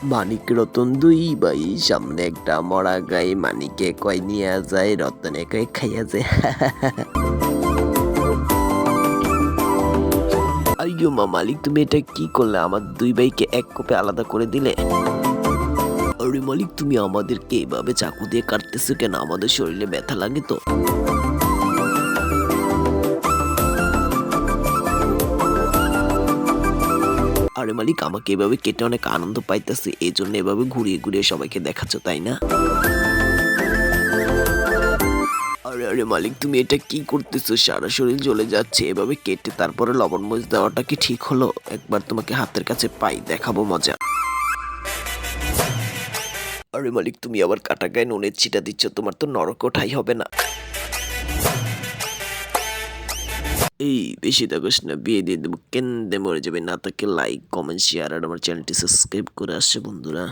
মানিক রতন দুই ভাই, সামনে একটা মরা গাই, মানিকে কয় নিয়ে যায়, রতনে কয় খাইয়া যায়। আইয়ো মা মালিক, তুমি এটা কি করলে? আমার দুই ভাইকে এক কোপে আলাদা করে দিলে। আরে মালিক, তুমি আমাদেরকে এভাবে চাকু দিয়ে কাটতেছো কেন? আমাদের শরীরে ব্যথা লাগে তো। আরে মালিক, আমাকে এভাবে কেটে অনেক আনন্দ পাইতেছে, এই জন্য এভাবে ঘুরিয়ে ঘুরিয়ে সবাইকে দেখাচ্ছ, তাই না? আরে আরে মালিক, তুমি এটা কি করতেছো? সারা শরীর জ্বলে যাচ্ছে, এভাবে কেটে তারপরে লবণ মরিচ দেওয়াটা কি ঠিক হলো? একবার তোমাকে হাতের কাছে পাই, দেখাবো মজা। আরে মালিক, তুমি আবার কাটা গায়ে নুনের ছিটা দিচ্ছ, তোমার তো নরকও ঠাই হবে না। এই বেশি দেখাস না, বিয়ে দিয়ে দেবো, কেন্দে মরে যাবে। না তাকে লাইক কমেন্ট শেয়ার আর আমার চ্যানেলটি সাবস্ক্রাইব করে আসছে বন্ধুরা।